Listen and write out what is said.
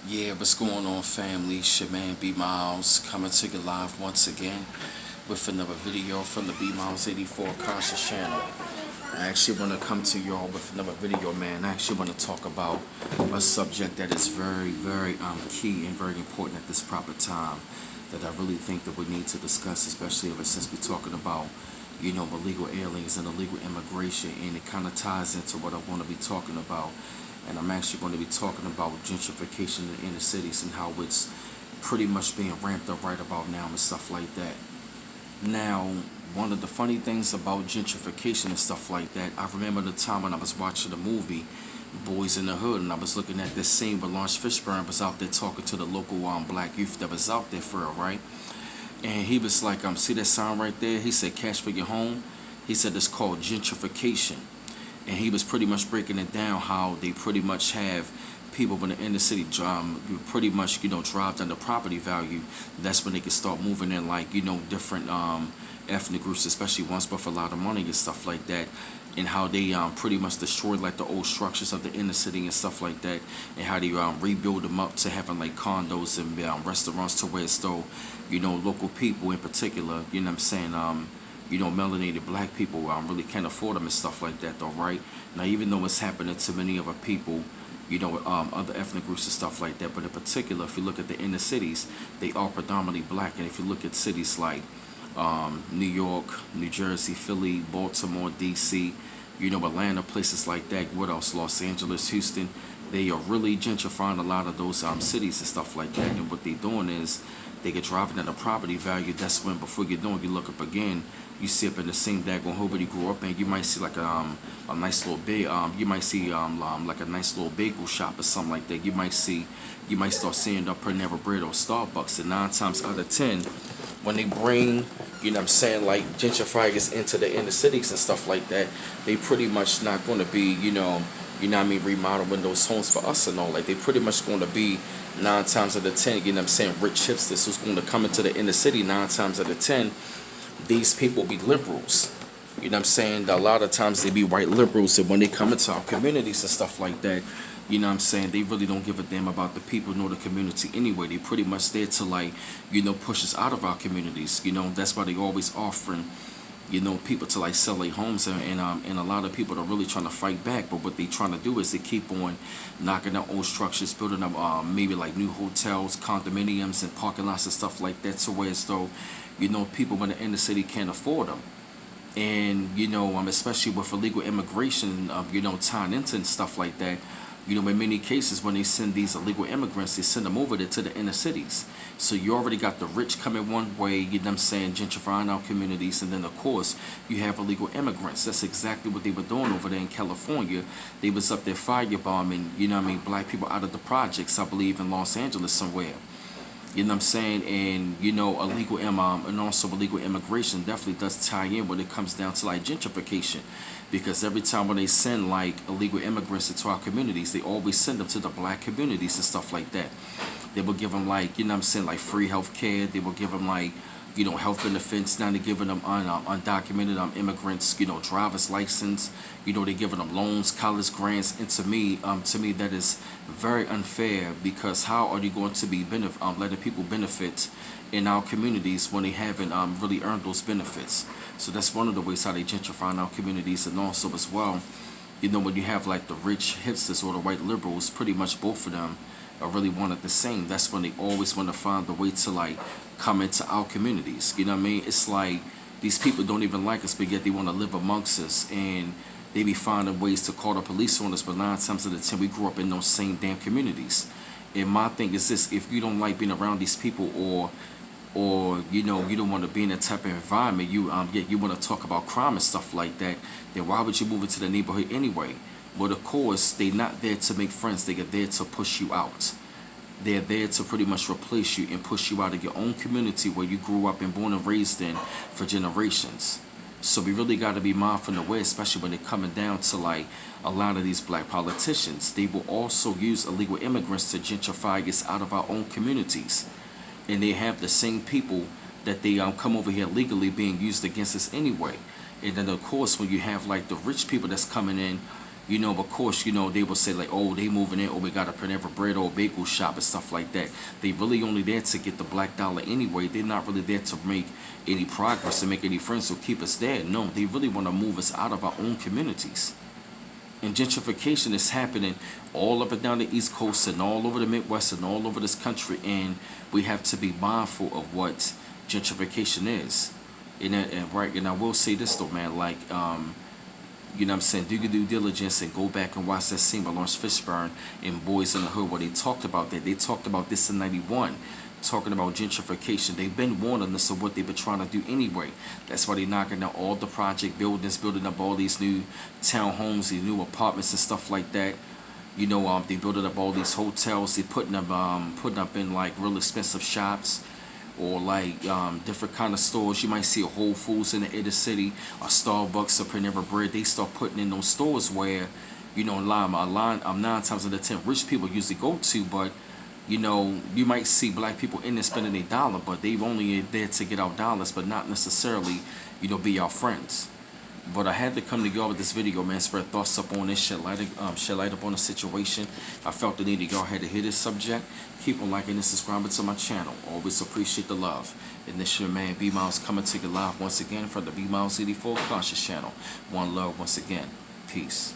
Yeah, what's going on, family? It's your man B Miles coming to you live once again with another video from the B Miles 84 Conscious channel. I actually want to come to y'all with another video, man. I actually want to talk about a subject that is very key and very important at this proper time that I really think that we need to discuss, especially ever since we're talking about, illegal aliens and illegal immigration, and it kind of ties into what I want to be talking about. And I'm actually going to be talking about gentrification in the inner cities and how it's pretty much being ramped up right about now and stuff like that. Now, one of the funny things about gentrification and stuff like that, I remember the time when I was watching the movie Boys in the Hood, and I was looking at this scene where Lawrence Fishburne was out there talking to the local black youth that was out there for real, right? And he was like, see that sign right there? He said, cash for your home. He said it's called gentrification. And he was pretty much breaking it down how they pretty much have people in the inner city pretty much drive down the property value. That's when they can start moving in like different ethnic groups, especially ones with a lot of money and stuff like that, and how they pretty much destroyed like the old structures of the inner city and stuff like that, and how they rebuild them up to having like condos and restaurants to where it's still local people in particular, you know what I'm saying, melanated black people really can't afford them and stuff like that though, right? Now, even though it's happening to many other people, other ethnic groups and stuff like that, but in particular, if you look at the inner cities, they are predominantly black. And if you look at cities like New York, New Jersey, Philly, Baltimore, D.C., Atlanta, places like that, what else, Los Angeles, Houston, they are really gentrifying a lot of those cities and stuff like that. And what they're doing is they get driving at the property value. That's when, before you know it, you look up again, you see up in the same daggone hood you grew up in, you might see like a nice little you might see like a nice little bagel shop or something like that. You might start seeing up Panera Bread or Starbucks. And 9 times out of 10, when they bring, like gentrifiers into the inner cities and stuff like that, they pretty much not going to be, remodeling those homes for us and all. Like, they pretty much going to be 9 times out of 10, rich hipsters who's going to come into the inner city. 9 times out of 10, these people be liberals. A lot of times they be white liberals, and when they come into our communities and stuff like that, they really don't give a damn about the people nor the community anyway. They pretty much there to like, push us out of our communities. That's why they always offering, people to like sell their homes, and a lot of people are really trying to fight back. But what they trying to do is they keep on knocking down old structures, building up maybe like new hotels, condominiums, and parking lots and stuff like that, to where as though, people in the inner city can't afford them. And especially with illegal immigration, tying into stuff like that. In many cases, when they send these illegal immigrants, they send them over there to the inner cities. So you already got the rich coming one way, gentrifying our communities, and then of course you have illegal immigrants. That's exactly what they were doing over there in California. They was up there firebombing, black people out of the projects, I believe in Los Angeles somewhere. And illegal and also illegal immigration definitely does tie in when it comes down to like gentrification, because every time when they send like illegal immigrants into our communities, they always send them to the black communities and stuff like that. They will give them like like free health care. They will give them like health benefits. Now they're giving them undocumented immigrants, driver's license. They're giving them loans, college grants. And to me, that is very unfair, because how are you going to be letting people benefit in our communities when they haven't really earned those benefits? So that's one of the ways how they gentrify in our communities. And also as well, when you have like the rich hipsters or the white liberals, pretty much both of them are really one of the same. That's when they always want to find a way to like come into our communities. It's like these people don't even like us, but yet they want to live amongst us, and they be finding ways to call the police on us. But 9 times out of 10, we grew up in those same damn communities. And my thing is this: if you don't like being around these people, or you don't want to be in that type of environment, you want to talk about crime and stuff like that, then why would you move into the neighborhood anyway? But of course, they're not there to make friends. They are there to push you out. They're there to pretty much replace you and push you out of your own community where you grew up and born and raised in for generations. So we really got to be mindful and aware, especially when they're coming down to like a lot of these black politicians. They will also use illegal immigrants to gentrify us out of our own communities. And they have the same people that they come over here legally being used against us anyway. And then of course, when you have like the rich people that's coming in, You know, of course, you know, they will say like, oh, they moving in, or we got a Panera Bread or a bagel shop and stuff like that. They really only there to get the black dollar anyway. They're not really there to make any progress and make any friends or keep us there. No, they really want to move us out of our own communities. And gentrification is happening all up and down the East Coast and all over the Midwest and all over this country. And we have to be mindful of what gentrification is. And I will say this though, man, like, you know what I'm saying, do your due diligence and go back and watch that scene by Lawrence Fishburne in Boys in the Hood where they talked about that. They talked about this in 91, talking about gentrification. They've been warning us of what they've been trying to do anyway. That's why they're knocking down all the project buildings, building up all these new townhomes, these new apartments and stuff like that. You know, they building up all these hotels. They putting up in like real expensive shops, or like different kind of stores. You might see a Whole Foods in the inner city, a Starbucks, a Panera Bread. They start putting in those stores where, you know, 9 times out of 10 rich people usually go to, but you know, you might see black people in there spending a dollar, but they only there to get our dollars, but not necessarily, you know, be our friends. But I had to come to y'all with this video, man, spread thoughts up on this, shed light up on the situation. I felt the need to go ahead and hit this subject. Keep on liking and subscribing to my channel. Always appreciate the love. And this your man, B Miles, coming to you live once again from the B Miles 84 Conscious channel. One love once again. Peace.